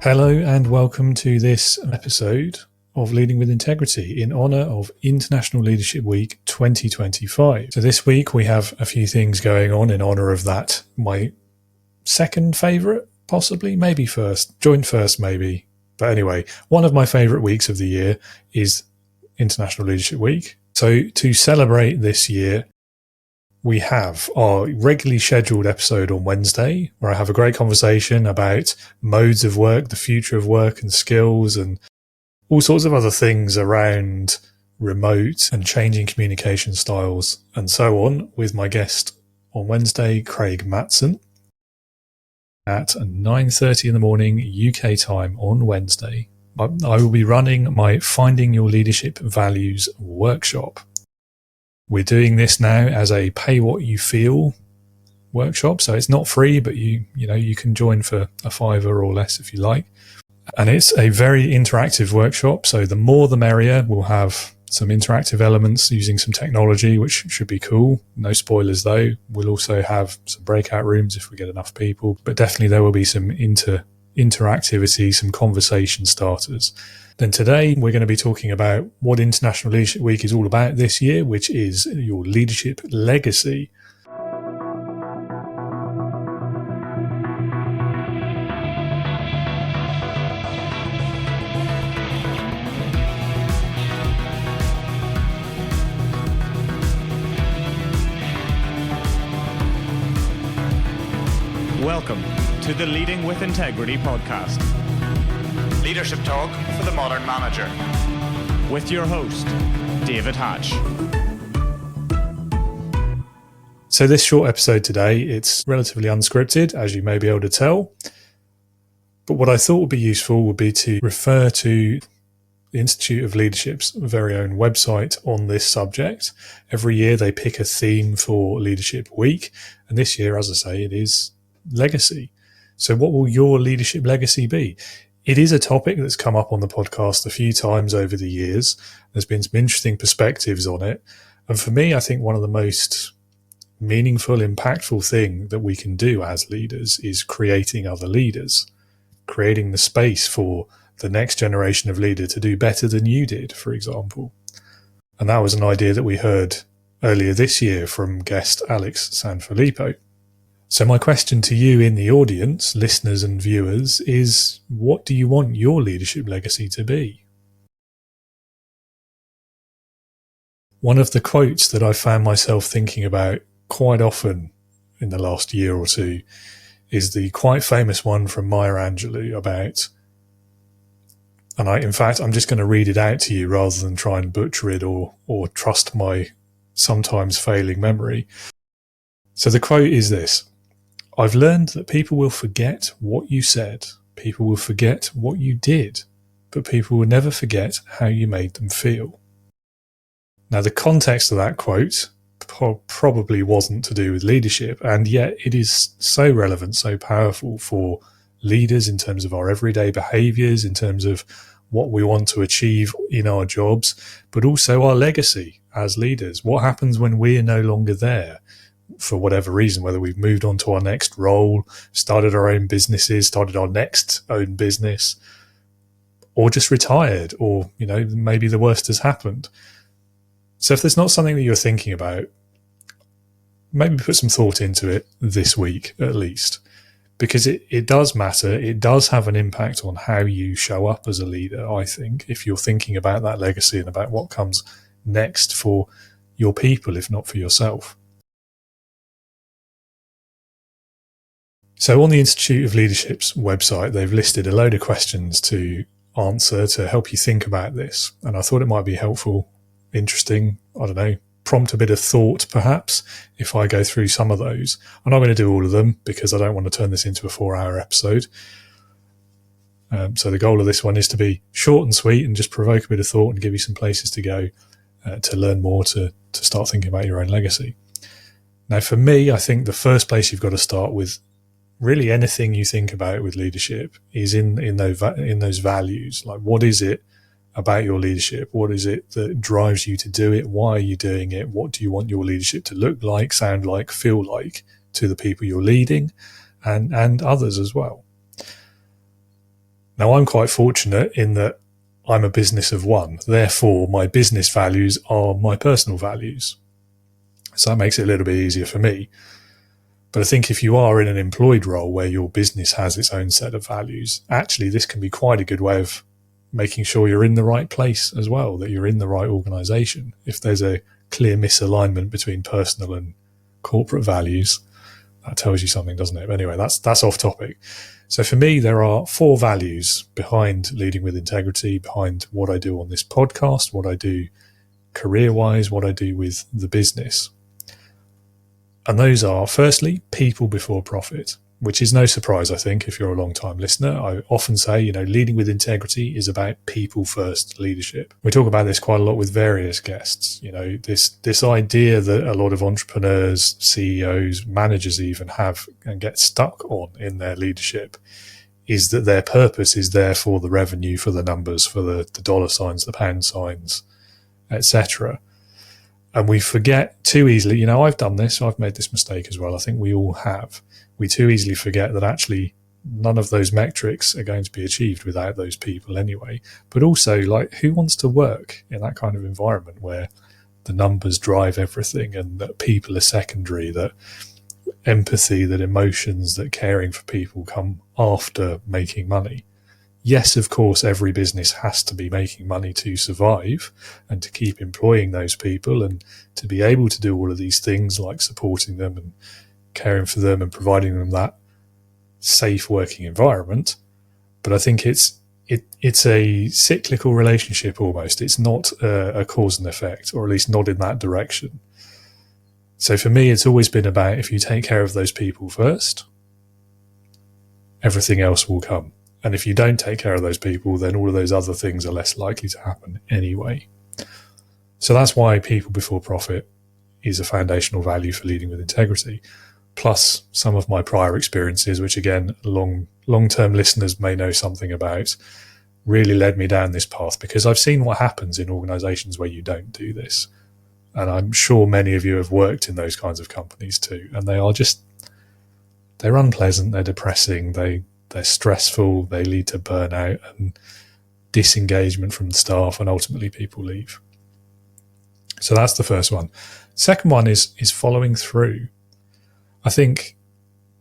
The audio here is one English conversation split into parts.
Hello and welcome to this episode of Leading with Integrity in honour of International Leadership Week 2025. So this week we have a few things going on in honour of that. My second favourite, possibly, maybe first, joint first maybe. But anyway, one of my favourite weeks of the year is International Leadership Week. So to celebrate this year, we have our regularly scheduled episode on Wednesday, where I have a great conversation about modes of work, the future of work and skills, and all sorts of other things around remote and changing communication styles and so on, with my guest on Wednesday, Craig Matson, at 9:30 in the morning UK time on Wednesday. I will be running my Finding Your Leadership Values workshop. We're doing this now as a pay what you feel workshop, so it's not free, but you can join for a $5 or less if you like. And it's a very interactive workshop, so the more the merrier. We'll have some interactive elements using some technology, which should be cool. No spoilers though. We'll also have some breakout rooms if we get enough people, but definitely there will be some interactivity, some conversation starters. Then today we're going to be talking about what International Leadership Week is all about this year, which is your leadership legacy. Welcome to the Leading with Integrity podcast. Leadership talk for the modern manager. With your host, David Hatch. So this short episode today, it's relatively unscripted, as you may be able to tell. But what I thought would be useful would be to refer to the Institute of Leadership's very own website on this subject. Every year they pick a theme for Leadership Week. And this year, as I say, it is legacy. So what will your leadership legacy be? It is a topic that's come up on the podcast a few times over the years. There's been some interesting perspectives on it. And for me, I think one of the most meaningful, impactful thing that we can do as leaders is creating other leaders, creating the space for the next generation of leader to do better than you did, for example. And that was an idea that we heard earlier this year from guest Alex Sanfilippo. So my question to you in the audience, listeners and viewers, is what do you want your leadership legacy to be? One of the quotes that I found myself thinking about quite often in the last year or two is the quite famous one from Maya Angelou about, and I'm just going to read it out to you rather than try and butcher it or trust my sometimes failing memory. So the quote is this: I've learned that people will forget what you said, people will forget what you did, but people will never forget how you made them feel. Now, the context of that quote probably wasn't to do with leadership, and yet it is so relevant, so powerful for leaders in terms of our everyday behaviours, in terms of what we want to achieve in our jobs, but also our legacy as leaders. What happens when we're no longer there? For whatever reason, whether we've moved on to our next role, started our own businesses, started our next own business, or just retired, or, maybe the worst has happened. So if there's not something that you're thinking about, maybe put some thought into it this week at least, because it does matter. It does have an impact on how you show up as a leader, I think, if you're thinking about that legacy and about what comes next for your people, if not for yourself. So on the Institute of Leadership's website, they've listed a load of questions to answer to help you think about this. And I thought it might be helpful, interesting, prompt a bit of thought perhaps if I go through some of those. I'm not going to do all of them because I don't want to turn this into a 4-hour episode. So the goal of this one is to be short and sweet and just provoke a bit of thought and give you some places to go to learn more, to start thinking about your own legacy. Now, for me, I think the first place you've got to start with really anything you think about with leadership is in those values. Like, what is it about your leadership? What is it that drives you to do it? Why are you doing it? What do you want your leadership to look like, sound like, feel like to the people you're leading and others as well? Now, I'm quite fortunate in that I'm a business of one. Therefore, my business values are my personal values. So that makes it a little bit easier for me. But I think if you are in an employed role where your business has its own set of values, actually this can be quite a good way of making sure you're in the right place as well, that you're in the right organisation. If there's a clear misalignment between personal and corporate values, that tells you something, doesn't it? But anyway, that's off topic. So for me, there are 4 values behind leading with integrity, behind what I do on this podcast, what I do career-wise, what I do with the business. And those are, firstly, people before profit, which is no surprise, I think, if you're a long-time listener. I often say, leading with integrity is about people-first leadership. We talk about this quite a lot with various guests. This idea that a lot of entrepreneurs, CEOs, managers even have and get stuck on in their leadership is that their purpose is there for the revenue, for the numbers, for the dollar signs, the pound signs, etc. And we forget too easily, I've done this, I've made this mistake as well. I think we all have. We too easily forget that actually none of those metrics are going to be achieved without those people anyway. But also, who wants to work in that kind of environment where the numbers drive everything and that people are secondary, that empathy, that emotions, that caring for people come after making money? Yes, of course, every business has to be making money to survive and to keep employing those people and to be able to do all of these things like supporting them and caring for them and providing them that safe working environment. But I think it's a cyclical relationship almost. It's not a cause and effect, or at least not in that direction. So for me, it's always been about if you take care of those people first, everything else will come. And if you don't take care of those people, then all of those other things are less likely to happen anyway. So that's why people before profit is a foundational value for leading with integrity. Plus some of my prior experiences, which again, long-term listeners may know something about, really led me down this path because I've seen what happens in organizations where you don't do this. And I'm sure many of you have worked in those kinds of companies too. And they're unpleasant, they're depressing, they're stressful, they lead to burnout and disengagement from the staff, and ultimately people leave. So that's the first one. Second one is following through. I think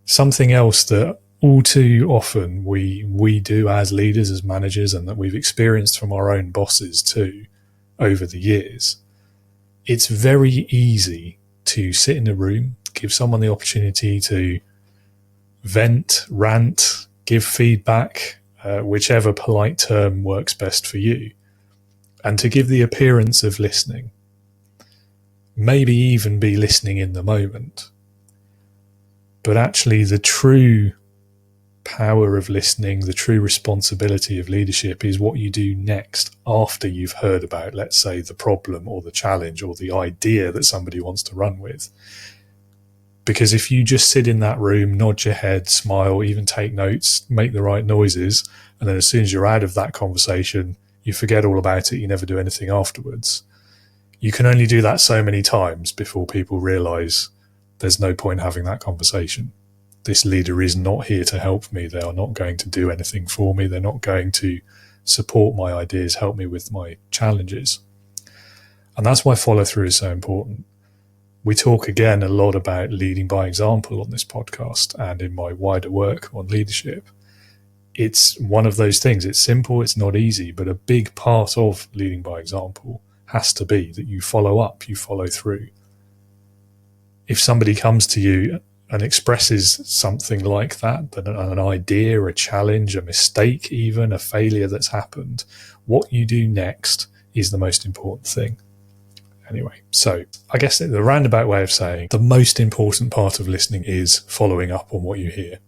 something else that all too often we do as leaders, as managers, and that we've experienced from our own bosses too over the years, it's very easy to sit in a room, give someone the opportunity to vent, rant, give feedback, whichever polite term works best for you, and to give the appearance of listening. Maybe even be listening in the moment. But actually the true power of listening, the true responsibility of leadership is what you do next after you've heard about, let's say, the problem or the challenge or the idea that somebody wants to run with. Because if you just sit in that room, nod your head, smile, even take notes, make the right noises, and then as soon as you're out of that conversation, you forget all about it, you never do anything afterwards. You can only do that so many times before people realise there's no point having that conversation. This leader is not here to help me. They are not going to do anything for me. They're not going to support my ideas, help me with my challenges. And that's why follow through is so important. We talk again a lot about leading by example on this podcast and in my wider work on leadership. It's one of those things. It's simple, it's not easy, but a big part of leading by example has to be that you follow up, you follow through. If somebody comes to you and expresses something like that, an idea, a challenge, a mistake even, a failure that's happened, what you do next is the most important thing. Anyway, so I guess the roundabout way of saying the most important part of listening is following up on what you hear.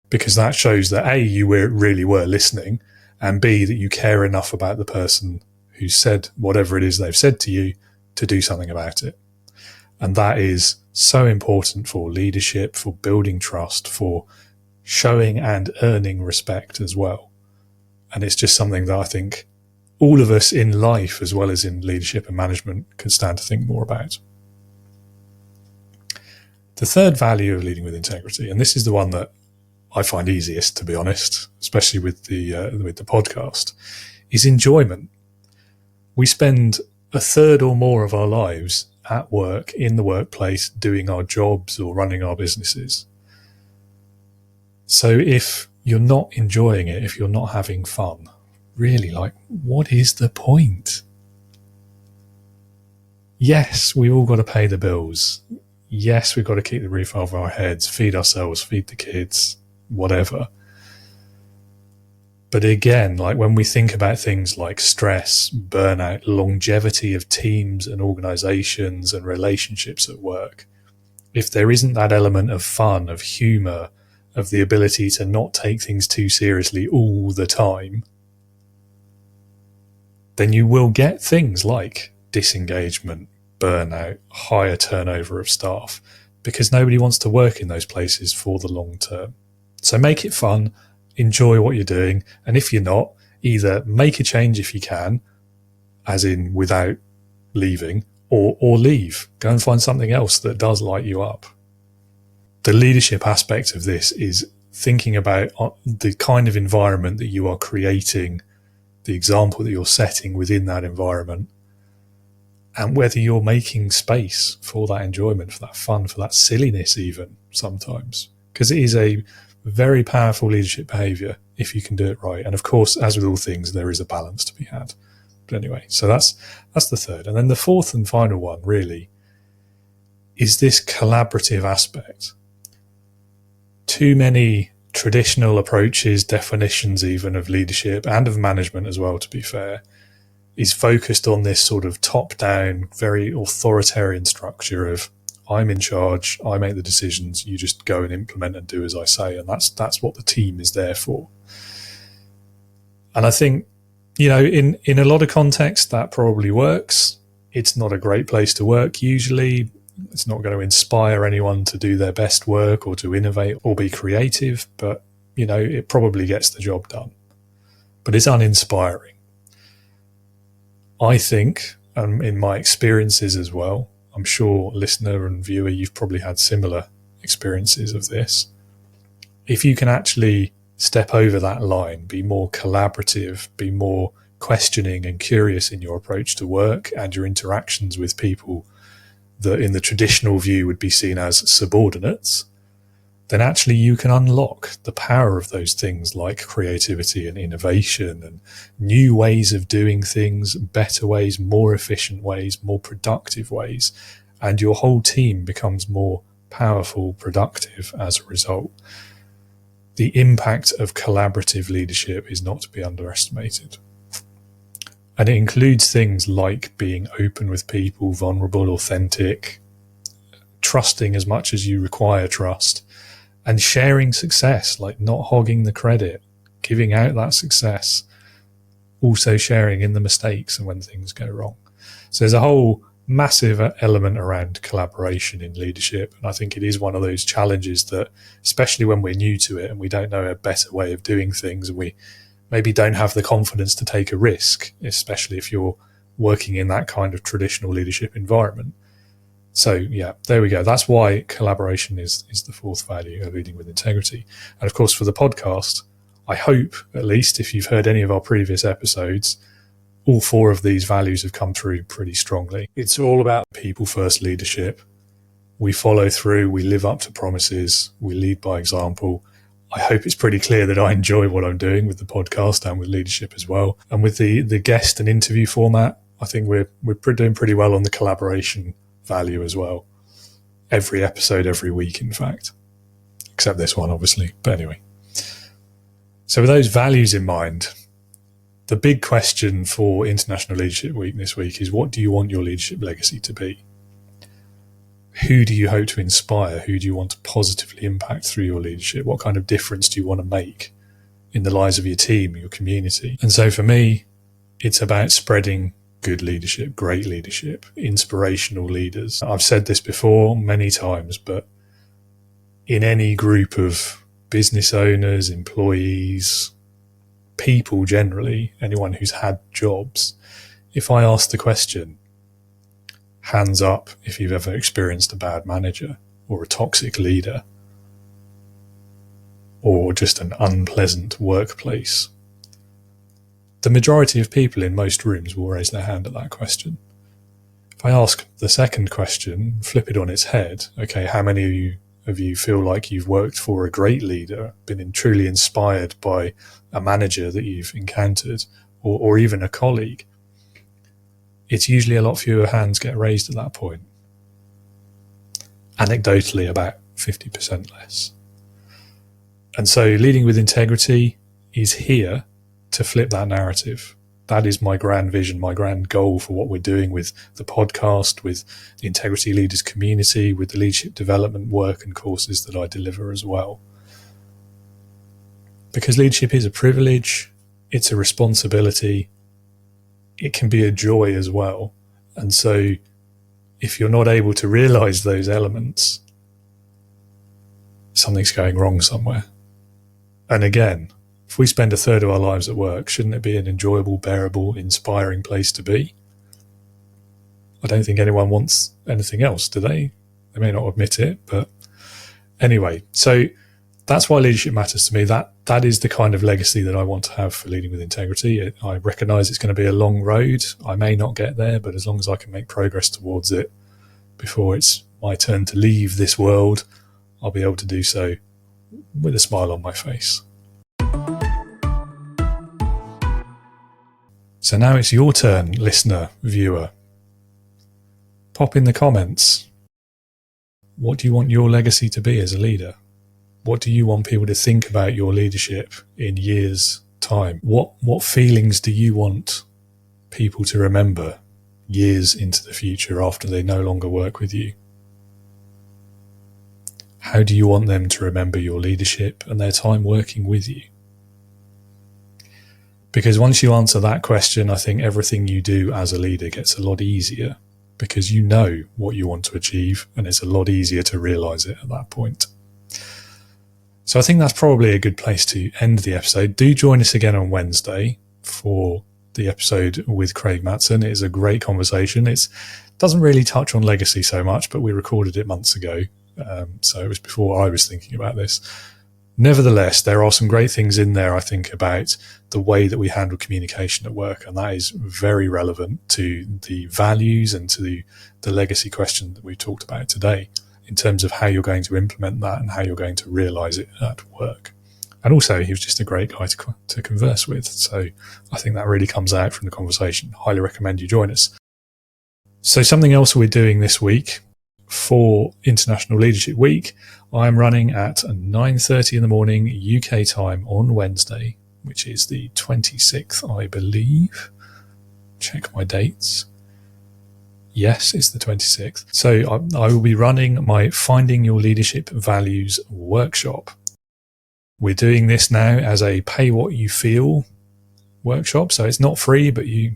Because that shows that A, you really were listening, and B, that you care enough about the person who said whatever it is they've said to you to do something about it. And that is so important for leadership, for building trust, for showing and earning respect as well. And it's just something that I think all of us in life, as well as in leadership and management, can stand to think more about. The third value of leading with integrity, and this is the one that I find easiest, to be honest, especially with the podcast, is enjoyment. We spend a third or more of our lives at work, in the workplace, doing our jobs or running our businesses. So if you're not enjoying it, if you're not having fun, really, like, what is the point? Yes, we've all got to pay the bills. Yes, we've got to keep the roof over our heads, feed ourselves, feed the kids, whatever. But again, like when we think about things like stress, burnout, longevity of teams and organizations and relationships at work, if there isn't that element of fun, of humor, of the ability to not take things too seriously all the time, then you will get things like disengagement, burnout, higher turnover of staff, because nobody wants to work in those places for the long term. So make it fun, enjoy what you're doing, and if you're not, either make a change if you can, as in without leaving, or leave. Go and find something else that does light you up. The leadership aspect of this is thinking about the kind of environment that you are creating, the example that you're setting within that environment, and whether you're making space for that enjoyment, for that fun, for that silliness even sometimes. Because it is a very powerful leadership behaviour if you can do it right. And of course, as with all things, there is a balance to be had. But anyway, so that's the third. And then the fourth and final one really is this collaborative aspect. Too many traditional approaches, definitions even of leadership and of management as well, to be fair, is focused on this sort of top-down, very authoritarian structure of I'm in charge, I make the decisions, you just go and implement and do as I say, and that's what the team is there for. And I think, you know, in a lot of contexts that probably works. It's not a great place to work usually. It's not going to inspire anyone to do their best work or to innovate or be creative, but, you know, it probably gets the job done. But it's uninspiring. I think, in my experiences as well, I'm sure listener and viewer, you've probably had similar experiences of this. If you can actually step over that line, be more collaborative, be more questioning and curious in your approach to work and your interactions with people that in the traditional view would be seen as subordinates, then actually you can unlock the power of those things like creativity and innovation and new ways of doing things, better ways, more efficient ways, more productive ways, and your whole team becomes more powerful, productive as a result. The impact of collaborative leadership is not to be underestimated. And it includes things like being open with people, vulnerable, authentic, trusting as much as you require trust, and sharing success, like not hogging the credit, giving out that success, also sharing in the mistakes and when things go wrong. So there's a whole massive element around collaboration in leadership. And I think it is one of those challenges that, especially when we're new to it and we don't know a better way of doing things, and we maybe don't have the confidence to take a risk, especially if you're working in that kind of traditional leadership environment. So yeah, there we go. That's why collaboration is the fourth value of leading with integrity. And of course, for the podcast, I hope, at least if you've heard any of our previous episodes, all four of these values have come through pretty strongly. It's all about people first leadership. We follow through, we live up to promises, we lead by example. I hope it's pretty clear that I enjoy what I'm doing with the podcast and with leadership as well. And with the guest and interview format, I think we're doing pretty well on the collaboration value as well. Every episode, every week, in fact. Except this one, obviously. But anyway. So with those values in mind, the big question for International Leadership Week this week is, what do you want your leadership legacy to be? Who do you hope to inspire? Who do you want to positively impact through your leadership? What kind of difference do you want to make in the lives of your team, your community? And so for me, it's about spreading good leadership, great leadership, inspirational leaders. I've said this before many times, but in any group of business owners, employees, people generally, anyone who's had jobs, if I ask the question, hands up if you've ever experienced a bad manager or a toxic leader, or just an unpleasant workplace? The majority of people in most rooms will raise their hand at that question. If I ask the second question, flip it on its head, okay, how many of you feel like you've worked for a great leader, been truly inspired by a manager that you've encountered, or even a colleague? It's usually a lot fewer hands get raised at that point. Anecdotally, about 50% less. And so leading with integrity is here to flip that narrative. That is my grand vision, my grand goal for what we're doing with the podcast, with the Integrity Leaders community, with the leadership development work and courses that I deliver as well. Because leadership is a privilege, it's a responsibility, it can be a joy as well. And so if you're not able to realize those elements, something's going wrong somewhere. And again, if we spend a third of our lives at work, shouldn't it be an enjoyable, bearable, inspiring place to be? I don't think anyone wants anything else, do they? They may not admit it, but anyway. So that's why leadership matters to me. That is the kind of legacy that I want to have for leading with integrity. I recognise it's going to be a long road. I may not get there, but as long as I can make progress towards it before it's my turn to leave this world, I'll be able to do so with a smile on my face. So now it's your turn, listener, viewer. Pop in the comments. What do you want your legacy to be as a leader? What do you want people to think about your leadership in years' time? What feelings do you want people to remember years into the future after they no longer work with you? How do you want them to remember your leadership and their time working with you? Because once you answer that question, I think everything you do as a leader gets a lot easier, because you know what you want to achieve and it's a lot easier to realize it at that point. So I think that's probably a good place to end the episode. Do join us again on Wednesday for the episode with Craig Matson. It is a great conversation. It doesn't really touch on legacy so much, but we recorded it months ago. So it was before I was thinking about this. Nevertheless, there are some great things in there, I think, about the way that we handle communication at work, and that is very relevant to the values and to the legacy question that we talked about today in terms of how you're going to implement that and how you're going to realize it at work. And also, he was just a great guy to converse with, so I think that really comes out from the conversation. Highly recommend you join us. So something else we're doing this week for International Leadership Week, I'm running at 9:30 in the morning UK time on Wednesday, which is the 26th, I believe. Check my dates. Yes, it's the 26th. So I will be running my Finding Your Leadership Values workshop. We're doing this now as a pay what you feel workshop. So it's not free, but you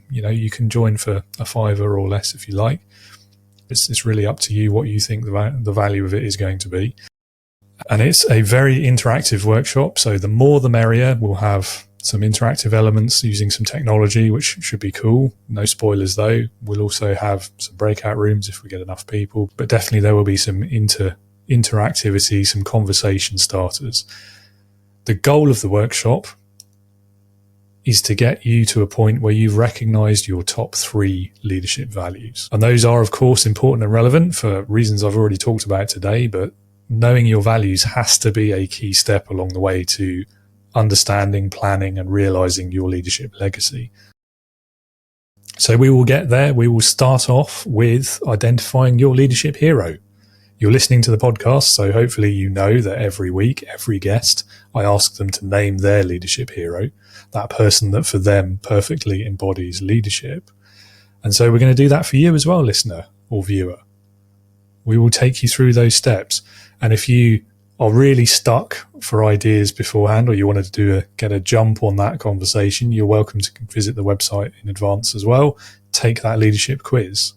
can join for a $5 or less if you like. It's really up to you what you think the value of it is going to be. And it's a very interactive workshop. So the more the merrier. We'll have some interactive elements using some technology, which should be cool. No spoilers though. We'll also have some breakout rooms if we get enough people. But definitely there will be some interactivity, some conversation starters. The goal of the workshop is to get you to a point where you've recognized your top 3 leadership values. And those are, of course, important and relevant for reasons I've already talked about today, but knowing your values has to be a key step along the way to understanding, planning, and realizing your leadership legacy. So we will get there. We will start off with identifying your leadership hero. You're listening to the podcast, so hopefully you know that every week, every guest, I ask them to name their leadership hero, that person that for them perfectly embodies leadership. And so we're going to do that for you as well, listener or viewer. We will take you through those steps. And if you are really stuck for ideas beforehand, or you wanted to get a jump on that conversation, you're welcome to visit the website in advance as well. Take that leadership quiz.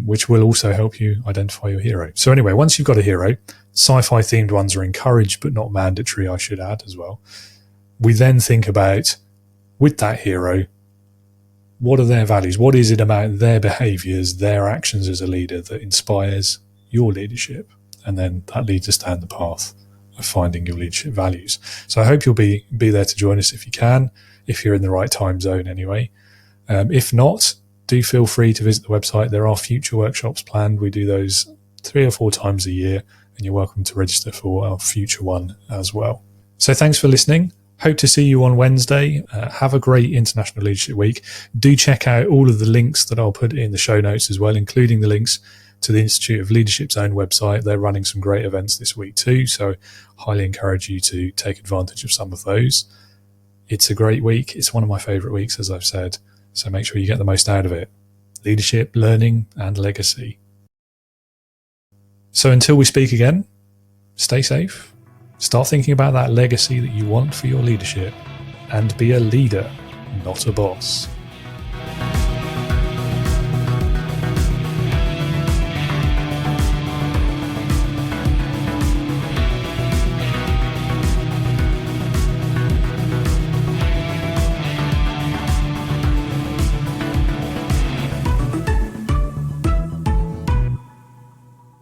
Which will also help you identify your hero. So anyway, once you've got a hero, sci-fi themed ones are encouraged but not mandatory, I should add as well. We then think about, with that hero, what are their values? What is it about their behaviours, their actions as a leader that inspires your leadership? And then that leads us down the path of finding your leadership values. So I hope you'll be there to join us if you can, if you're in the right time zone anyway. If not, do feel free to visit the website. There are future workshops planned. We do those 3 or 4 times a year, and you're welcome to register for our future one as well. So thanks for listening. Hope to see you on Wednesday. Have a great International Leadership Week. Do check out all of the links that I'll put in the show notes as well, including the links to the Institute of Leadership's own website. They're running some great events this week too, so highly encourage you to take advantage of some of those. It's a great week. It's one of my favourite weeks, as I've said, so make sure you get the most out of it. Leadership, learning, and legacy. So until we speak again, stay safe. Start thinking about that legacy that you want for your leadership, and be a leader, not a boss.